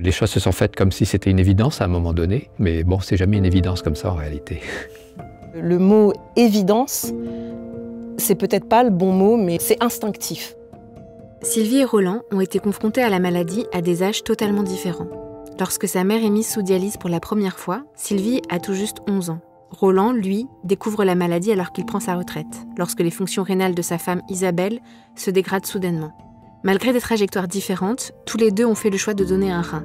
Les choses se sont faites comme si c'était une évidence à un moment donné, mais bon, c'est jamais une évidence comme ça en réalité. Le mot « évidence », c'est peut-être pas le bon mot, mais c'est instinctif. Sylvie et Roland ont été confrontés à la maladie à des âges totalement différents. Lorsque sa mère est mise sous dialyse pour la première fois, Sylvie a tout juste 11 ans. Roland, lui, découvre la maladie alors qu'il prend sa retraite, lorsque les fonctions rénales de sa femme Isabelle se dégradent soudainement. Malgré des trajectoires différentes, tous les deux ont fait le choix de donner un rein.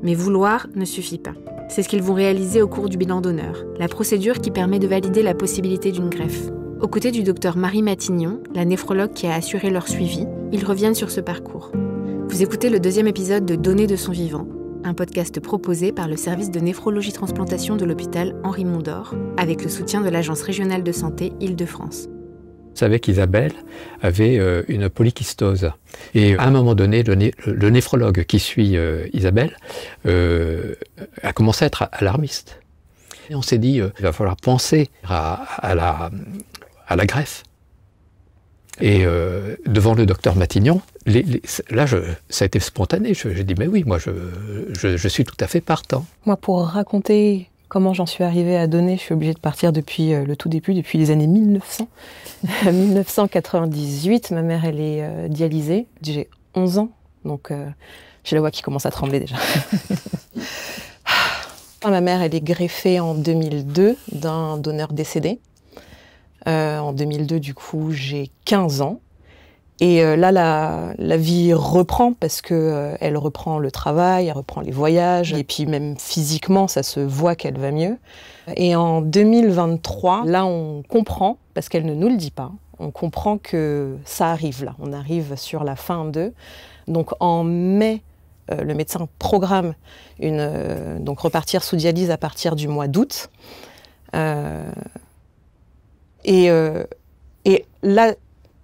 Mais vouloir ne suffit pas. C'est ce qu'ils vont réaliser au cours du bilan donneur, la procédure qui permet de valider la possibilité d'une greffe. Aux côtés du docteur Marie Matignon, la néphrologue qui a assuré leur suivi, ils reviennent sur ce parcours. Vous écoutez le 2e épisode de Donner de son vivant, un podcast proposé par le service de néphrologie-transplantation de l'hôpital Henri Mondor, avec le soutien de l'Agence régionale de santé Île-de-France. Vous savez qu'Isabelle avait une polykystose. Et à un moment donné, le néphrologue qui suit Isabelle a commencé à être alarmiste. Et on s'est dit, il va falloir penser à la greffe. Et devant le docteur Matignon, là, ça a été spontané. J'ai dit, mais oui, moi, je suis tout à fait partant. Moi, pour raconter comment j'en suis arrivée à donner, je suis obligée de partir depuis le tout début, depuis les années 1900. 1998, ma mère, elle est dialysée. J'ai 11 ans, donc j'ai la voix qui commence à trembler déjà. Ma mère, elle est greffée en 2002 d'un donneur décédé. En 2002, du coup, j'ai 15 ans. Et là, la vie reprend parce que elle reprend le travail, elle reprend les voyages. Et puis même physiquement, ça se voit qu'elle va mieux. Et en 2023, là, on comprend, parce qu'elle ne nous le dit pas, on comprend que ça arrive là. On arrive sur la fin d'eux. Donc en mai, le médecin programme donc repartir sous dialyse à partir du mois d'août. Et là,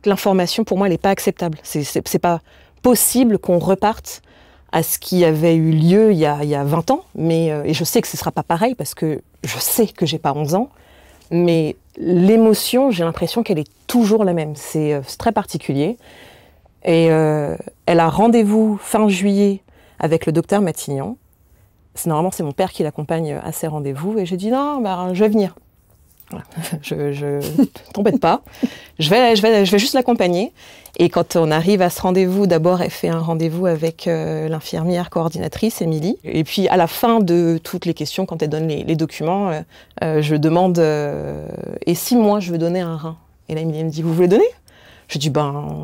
l'information, pour moi, elle n'est pas acceptable. C'est pas possible qu'on reparte à ce qui avait eu lieu il y a 20 ans. Et je sais que ce ne sera pas pareil parce que je sais que j'ai pas 11 ans. Mais l'émotion, j'ai l'impression qu'elle est toujours la même. C'est très particulier. Et elle a rendez-vous fin juillet avec le docteur Matignon. Normalement, c'est mon père qui l'accompagne à ses rendez-vous. Et j'ai dit, non, je vais venir. Voilà. T'embête pas, je vais juste l'accompagner. Et quand on arrive à ce rendez-vous, d'abord elle fait un rendez-vous avec l'infirmière coordinatrice, Émilie. Et puis à la fin de toutes les questions, quand elle donne les documents, je demande et si moi je veux donner un rein? Et là Émilie me dit, vous voulez donner? Je dis,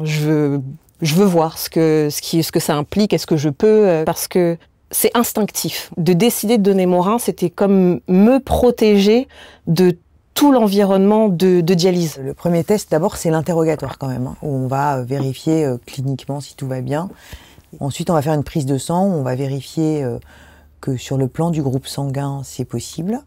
je veux voir ce que ça implique, est-ce que je peux, parce que c'est instinctif. De décider de donner mon rein, c'était comme me protéger de tout l'environnement de dialyse. Le premier test, d'abord, c'est l'interrogatoire quand même, où on va vérifier cliniquement si tout va bien. Ensuite, on va faire une prise de sang, où on va vérifier que sur le plan du groupe sanguin, c'est possible.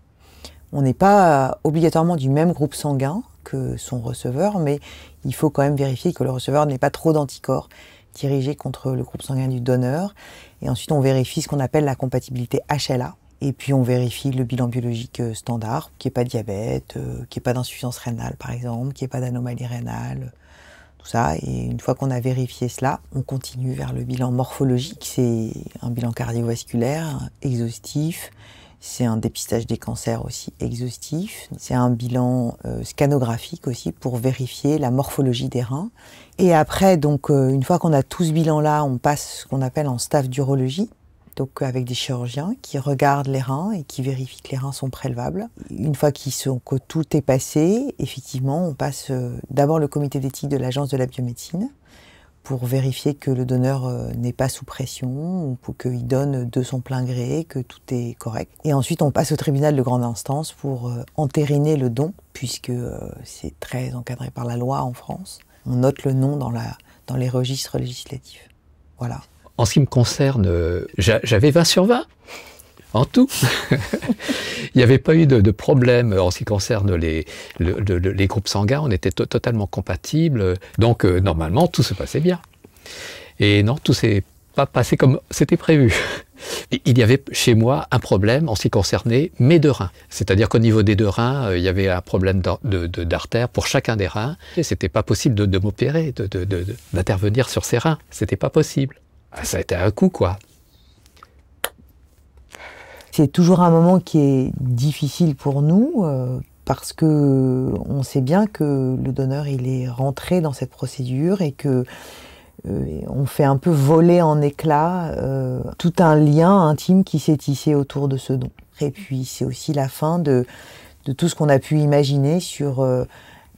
On n'est pas obligatoirement du même groupe sanguin que son receveur, mais il faut quand même vérifier que le receveur n'ait pas trop d'anticorps dirigés contre le groupe sanguin du donneur. Et ensuite, on vérifie ce qu'on appelle la compatibilité HLA. Et puis on vérifie le bilan biologique standard, qu'il n'y ait pas de diabète, qu'il n'y ait pas d'insuffisance rénale par exemple, qu'il n'y ait pas d'anomalie rénale, tout ça. Et une fois qu'on a vérifié cela, on continue vers le bilan morphologique. C'est un bilan cardiovasculaire exhaustif, c'est un dépistage des cancers aussi exhaustif, c'est un bilan scanographique aussi pour vérifier la morphologie des reins. Et après, donc, une fois qu'on a tout ce bilan-là, on passe ce qu'on appelle en staff d'urologie. Donc avec des chirurgiens qui regardent les reins et qui vérifient que les reins sont prélevables. Une fois que tout est passé, effectivement, on passe d'abord le comité d'éthique de l'Agence de la biomédecine pour vérifier que le donneur n'est pas sous pression, ou qu'il donne de son plein gré, que tout est correct. Et ensuite, on passe au tribunal de grande instance pour entériner le don, puisque c'est très encadré par la loi en France. On note le nom dans les registres législatifs. Voilà. En ce qui me concerne, j'avais 20 sur 20, en tout. Il n'y avait pas eu de problème en ce qui concerne les groupes sanguins, on était totalement compatibles, donc normalement tout se passait bien. Et non, tout s'est pas passé comme c'était prévu. Il y avait chez moi un problème en ce qui concernait mes deux reins. C'est-à-dire qu'au niveau des deux reins, il y avait un problème d'artère pour chacun des reins. Et c'était pas possible de m'opérer, d'intervenir sur ces reins. C'était pas possible. Ça a été un coup, quoi. C'est toujours un moment qui est difficile pour nous parce que on sait bien que le donneur il est rentré dans cette procédure et que on fait un peu voler en éclats tout un lien intime qui s'est tissé autour de ce don. Et puis c'est aussi la fin de tout ce qu'on a pu imaginer sur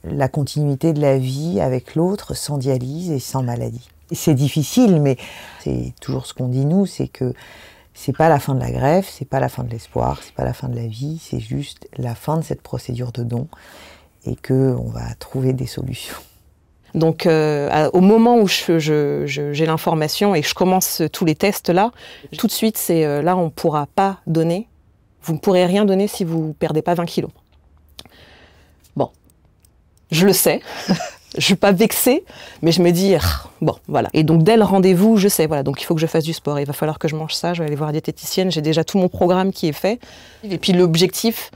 la continuité de la vie avec l'autre sans dialyse et sans maladie. C'est difficile, mais c'est toujours ce qu'on dit nous, c'est que c'est pas la fin de la greffe, c'est pas la fin de l'espoir, c'est pas la fin de la vie, c'est juste la fin de cette procédure de don et qu'on va trouver des solutions. Donc au moment où j'ai l'information et je commence tous les tests là, tout de suite c'est là on ne pourra pas donner, vous ne pourrez rien donner si vous ne perdez pas 20 kilos. Bon, je le sais, je ne suis pas vexée, mais je me dis, bon, voilà. Et donc, dès le rendez-vous, je sais, voilà, donc il faut que je fasse du sport, il va falloir que je mange ça, je vais aller voir la diététicienne, j'ai déjà tout mon programme qui est fait. Et puis, l'objectif,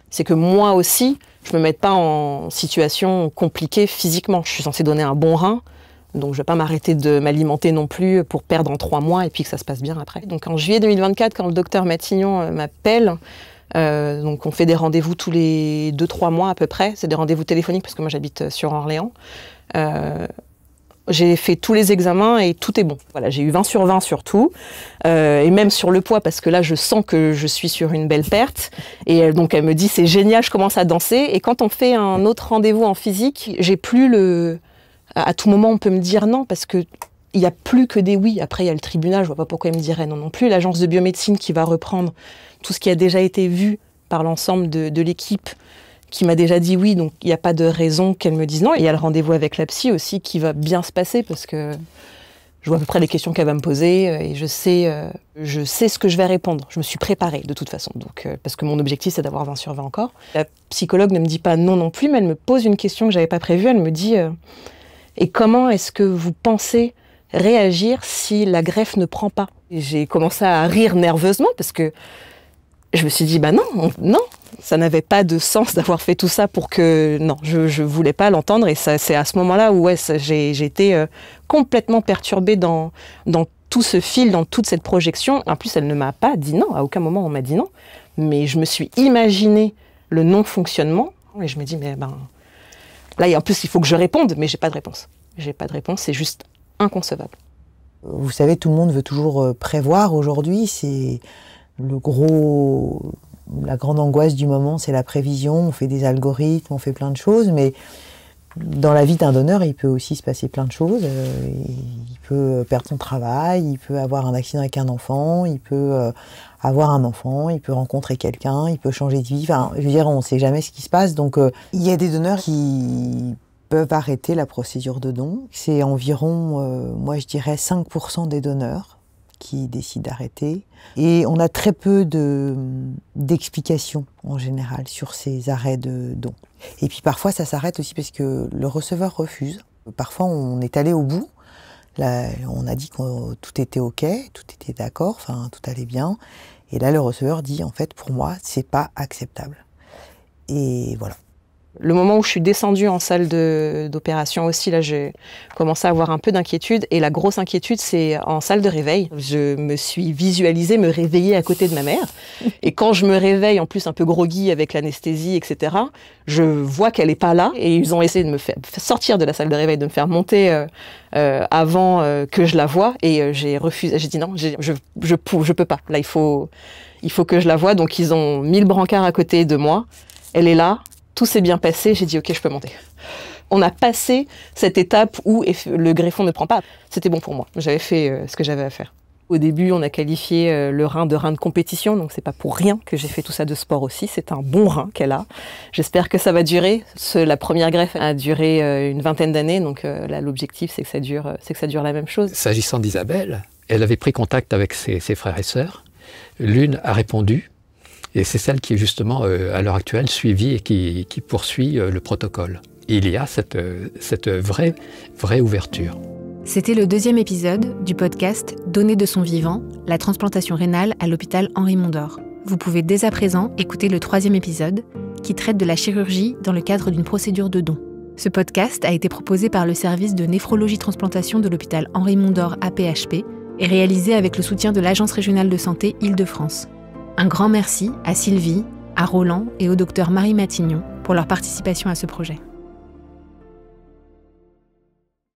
c'est que moi aussi, je ne me mette pas en situation compliquée physiquement. Je suis censée donner un bon rein, donc je ne vais pas m'arrêter de m'alimenter non plus pour perdre en 3 mois et puis que ça se passe bien après. Donc, en juillet 2024, quand le docteur Matignon m'appelle, donc on fait des rendez-vous tous les 2-3 mois à peu près, c'est des rendez-vous téléphoniques parce que moi j'habite sur Orléans. J'ai fait tous les examens et tout est bon. Voilà, j'ai eu 20 sur 20 sur tout, et même sur le poids parce que là je sens que je suis sur une belle perte. Et donc elle me dit c'est génial, je commence à danser. Et quand on fait un autre rendez-vous en physique, j'ai plus le... À tout moment on peut me dire non parce que il n'y a plus que des oui. Après il y a le tribunal, je vois pas pourquoi il me dirait non non plus. L'agence de biomédecine qui va reprendre tout ce qui a déjà été vu par l'ensemble de l'équipe qui m'a déjà dit oui, donc il n'y a pas de raison qu'elle me dise non. Et il y a le rendez-vous avec la psy aussi qui va bien se passer parce que je vois à peu près les questions qu'elle va me poser et je sais ce que je vais répondre. Je me suis préparée de toute façon, donc, parce que mon objectif c'est d'avoir 20 sur 20 encore. La psychologue ne me dit pas non non plus, mais elle me pose une question que je n'avais pas prévue. Elle me dit et comment est-ce que vous pensez réagir si la greffe ne prend pas? Et j'ai commencé à rire nerveusement parce que je me suis dit, bah non, ça n'avait pas de sens d'avoir fait tout ça pour que... Non, je voulais pas l'entendre et c'est à ce moment-là où j'ai été complètement perturbée dans tout ce fil, dans toute cette projection. En plus, elle ne m'a pas dit non, à aucun moment on m'a dit non, mais je me suis imaginé le non-fonctionnement et je me dis, mais là, en plus, il faut que je réponde, mais j'ai pas de réponse. J'ai pas de réponse, c'est juste inconcevable. Vous savez, tout le monde veut toujours prévoir aujourd'hui, c'est... La grande angoisse du moment, c'est la prévision. On fait des algorithmes, on fait plein de choses, mais dans la vie d'un donneur, il peut aussi se passer plein de choses. Il peut perdre son travail, il peut avoir un accident avec un enfant, il peut avoir un enfant, il peut rencontrer quelqu'un, il peut changer de vie. Enfin, je veux dire, on ne sait jamais ce qui se passe. Donc, il y a des donneurs qui peuvent arrêter la procédure de don. C'est environ, moi je dirais, 5% des donneurs qui décident d'arrêter. Et on a très peu d'explications en général sur ces arrêts de dons. Et puis parfois ça s'arrête aussi parce que le receveur refuse. Parfois on est allé au bout. Là, on a dit que tout était ok, tout était d'accord, enfin tout allait bien. Et là le receveur dit en fait pour moi c'est pas acceptable. Et voilà. Le moment où je suis descendue en salle d'opération aussi, là, j'ai commencé à avoir un peu d'inquiétude. Et la grosse inquiétude, c'est en salle de réveil. Je me suis visualisée me réveiller à côté de ma mère. Et quand je me réveille, en plus un peu groggy avec l'anesthésie, etc., je vois qu'elle n'est pas là. Et ils ont essayé de me faire sortir de la salle de réveil, de me faire monter avant que je la voie. Et j'ai refusé. J'ai dit non, je peux pas. Là, il faut que je la voie. Donc ils ont mis le brancard à côté de moi. Elle est là. Tout s'est bien passé, j'ai dit ok, je peux monter. On a passé cette étape où le greffon ne prend pas. C'était bon pour moi, j'avais fait ce que j'avais à faire. Au début, on a qualifié le rein de compétition, donc c'est pas pour rien que j'ai fait tout ça de sport aussi, c'est un bon rein qu'elle a. J'espère que ça va durer. La première greffe a duré une 20aine d'années, donc là l'objectif c'est que ça dure la même chose. S'agissant d'Isabelle, elle avait pris contact avec ses frères et sœurs. L'une a répondu. Et c'est celle qui est justement, à l'heure actuelle, suivie et qui poursuit le protocole. Et il y a cette vraie ouverture. C'était le 2e épisode du podcast « Donner de son vivant, la transplantation rénale à l'hôpital Henri Mondor ». Vous pouvez dès à présent écouter le 3e épisode qui traite de la chirurgie dans le cadre d'une procédure de don. Ce podcast a été proposé par le service de néphrologie-transplantation de l'hôpital Henri Mondor APHP et réalisé avec le soutien de l'Agence régionale de santé Île-de-France. Un grand merci à Sylvie, à Roland et au docteur Marie Matignon pour leur participation à ce projet.